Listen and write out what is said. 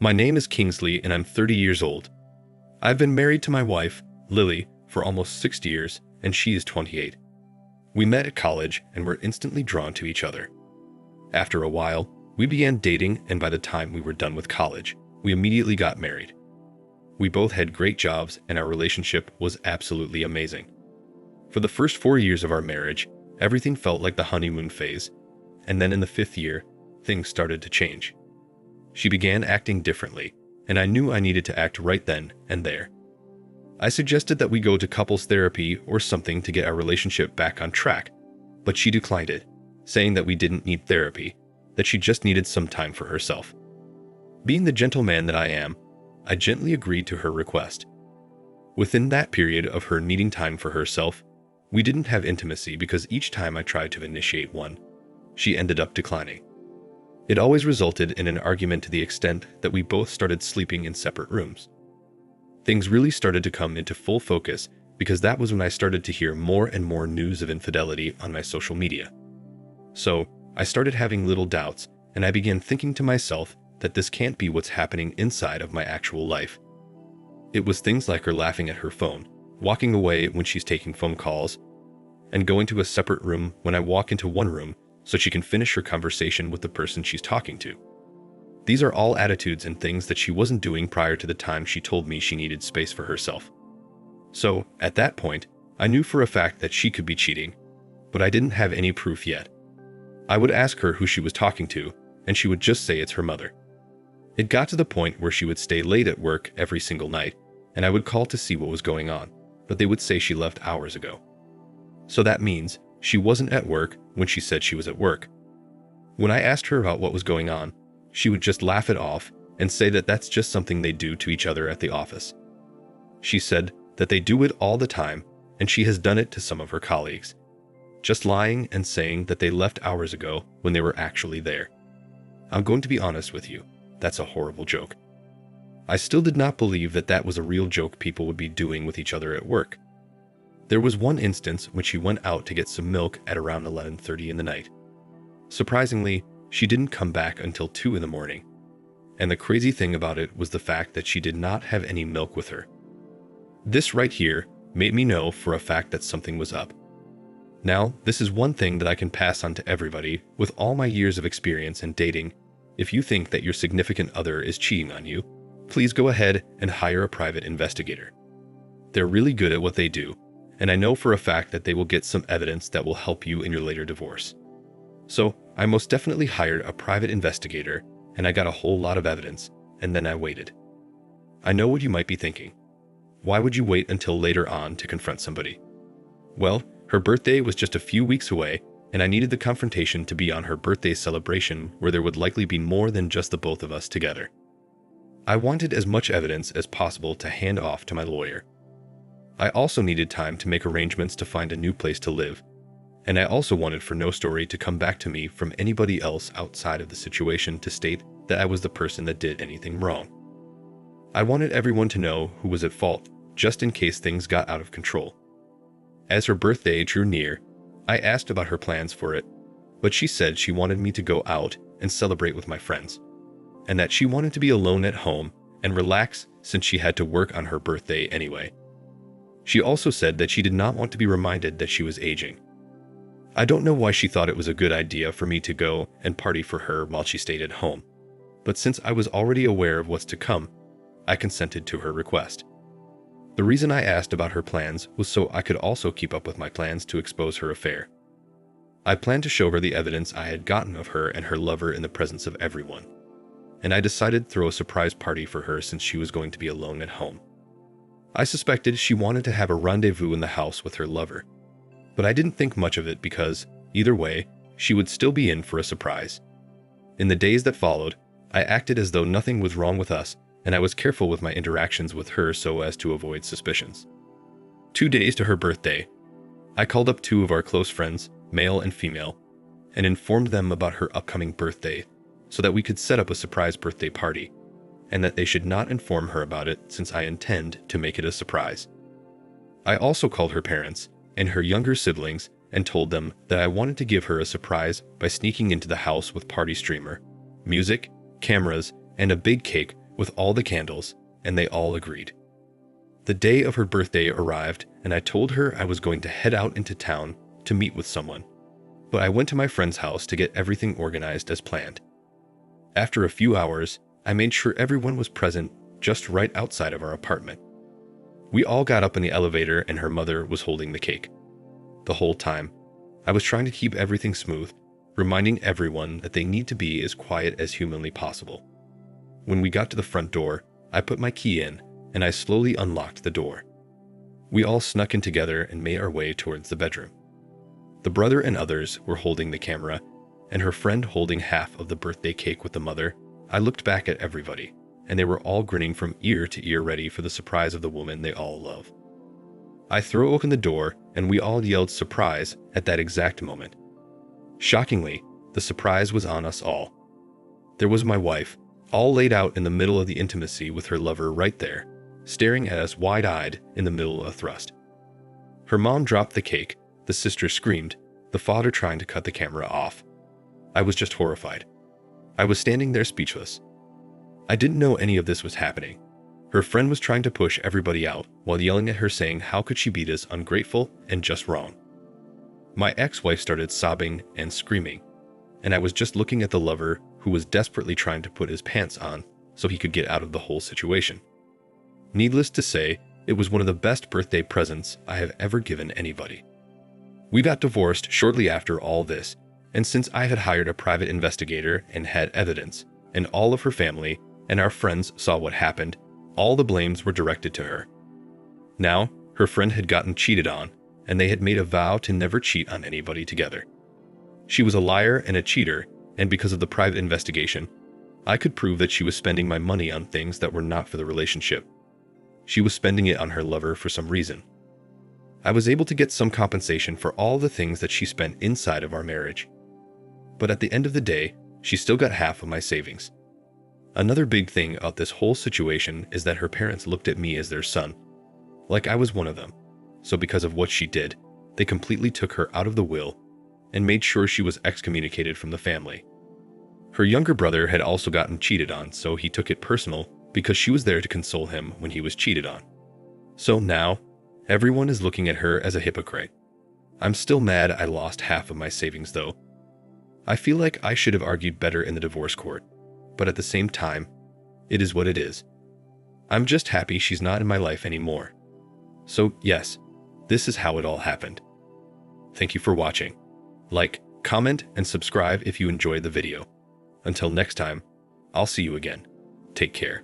My name is Kingsley and I'm 30 years old. I've been married to my wife, Lily, for almost 6 years and she is 28. We met at college and were instantly drawn to each other. After a while, we began dating and by the time we were done with college, we immediately got married. We both had great jobs and our relationship was absolutely amazing. For the first 4 years of our marriage, everything felt like the honeymoon phase, and then in the 5th year, things started to change. She began acting differently, and I knew I needed to act right then and there. I suggested that we go to couples therapy or something to get our relationship back on track, but she declined it, saying that we didn't need therapy, that she just needed some time for herself. Being the gentleman that I am, I gently agreed to her request. Within that period of her needing time for herself, we didn't have intimacy because each time I tried to initiate one, she ended up declining. It always resulted in an argument to the extent that we both started sleeping in separate rooms. Things really started to come into full focus because that was when I started to hear more and more news of infidelity on my social media. So, I started having little doubts and I began thinking to myself that this can't be what's happening inside of my actual life. It was things like her laughing at her phone, walking away when she's taking phone calls, and going to a separate room when I walk into one room so she can finish her conversation with the person she's talking to. These are all attitudes and things that she wasn't doing prior to the time she told me she needed space for herself. So, at that point, I knew for a fact that she could be cheating, but I didn't have any proof yet. I would ask her who she was talking to, and she would just say it's her mother. It got to the point where she would stay late at work every single night, and I would call to see what was going on, but they would say she left hours ago. So that means she wasn't at work when she said she was at work. When I asked her about what was going on, she would just laugh it off and say that that's just something they do to each other at the office. She said that they do it all the time, and she has done it to some of her colleagues. Just lying and saying that they left hours ago when they were actually there. I'm going to be honest with you, that's a horrible joke. I still did not believe that that was a real joke people would be doing with each other at work. There was one instance when she went out to get some milk at around 11:30 in the night. Surprisingly, she didn't come back until 2 in the morning. And the crazy thing about it was the fact that she did not have any milk with her. This right here made me know for a fact that something was up. Now, this is one thing that I can pass on to everybody with all my years of experience in dating. If you think that your significant other is cheating on you, please go ahead and hire a private investigator. They're really good at what they do, and I know for a fact that they will get some evidence that will help you in your later divorce. So, I most definitely hired a private investigator, and I got a whole lot of evidence, and then I waited. I know what you might be thinking. Why would you wait until later on to confront somebody? Well, her birthday was just a few weeks away, and I needed the confrontation to be on her birthday celebration where there would likely be more than just the both of us together. I wanted as much evidence as possible to hand off to my lawyer. I also needed time to make arrangements to find a new place to live, and I also wanted for no story to come back to me from anybody else outside of the situation to state that I was the person that did anything wrong. I wanted everyone to know who was at fault, just in case things got out of control. As her birthday drew near, I asked about her plans for it, but she said she wanted me to go out and celebrate with my friends, and that she wanted to be alone at home and relax since she had to work on her birthday anyway. She also said that she did not want to be reminded that she was aging. I don't know why she thought it was a good idea for me to go and party for her while she stayed at home, but since I was already aware of what's to come, I consented to her request. The reason I asked about her plans was so I could also keep up with my plans to expose her affair. I planned to show her the evidence I had gotten of her and her lover in the presence of everyone, and I decided to throw a surprise party for her since she was going to be alone at home. I suspected she wanted to have a rendezvous in the house with her lover, but I didn't think much of it because, either way, she would still be in for a surprise. In the days that followed, I acted as though nothing was wrong with us, and I was careful with my interactions with her so as to avoid suspicions. 2 days to her birthday, I called up 2 of our close friends, male and female, and informed them about her upcoming birthday so that we could set up a surprise birthday party, and that they should not inform her about it since I intend to make it a surprise. I also called her parents and her younger siblings and told them that I wanted to give her a surprise by sneaking into the house with party streamer, music, cameras, and a big cake with all the candles, and they all agreed. The day of her birthday arrived, and I told her I was going to head out into town to meet with someone, but I went to my friend's house to get everything organized as planned. After a few hours, I made sure everyone was present just right outside of our apartment. We all got up in the elevator and her mother was holding the cake. The whole time, I was trying to keep everything smooth, reminding everyone that they need to be as quiet as humanly possible. When we got to the front door, I put my key in and I slowly unlocked the door. We all snuck in together and made our way towards the bedroom. The brother and others were holding the camera, and her friend holding half of the birthday cake with the mother. I looked back at everybody, and they were all grinning from ear to ear, ready for the surprise of the woman they all love. I threw open the door, and we all yelled surprise at that exact moment. Shockingly, the surprise was on us all. There was my wife, all laid out in the middle of the intimacy with her lover right there, staring at us wide-eyed in the middle of a thrust. Her mom dropped the cake, the sister screamed, the father trying to cut the camera off. I was just horrified. I was standing there speechless. I didn't know any of this was happening. Her friend was trying to push everybody out while yelling at her, saying how could she be this ungrateful and just wrong. My ex-wife started sobbing and screaming, and I was just looking at the lover who was desperately trying to put his pants on so he could get out of the whole situation. Needless to say, it was one of the best birthday presents I have ever given anybody. We got divorced shortly after all this, and since I had hired a private investigator and had evidence, and all of her family and our friends saw what happened, all the blames were directed to her. Now, her friend had gotten cheated on, and they had made a vow to never cheat on anybody together. She was a liar and a cheater, and because of the private investigation, I could prove that she was spending my money on things that were not for the relationship. She was spending it on her lover for some reason. I was able to get some compensation for all the things that she spent inside of our marriage. But at the end of the day, she still got half of my savings. Another big thing about this whole situation is that her parents looked at me as their son, like I was one of them. So because of what she did, they completely took her out of the will and made sure she was excommunicated from the family. Her younger brother had also gotten cheated on, so he took it personal because she was there to console him when he was cheated on. So now, everyone is looking at her as a hypocrite. I'm still mad I lost half of my savings though. I feel like I should have argued better in the divorce court, but at the same time, it is what it is. I'm just happy she's not in my life anymore. So yes, this is how it all happened. Thank you for watching. Like, comment, and subscribe if you enjoyed the video. Until next time, I'll see you again. Take care.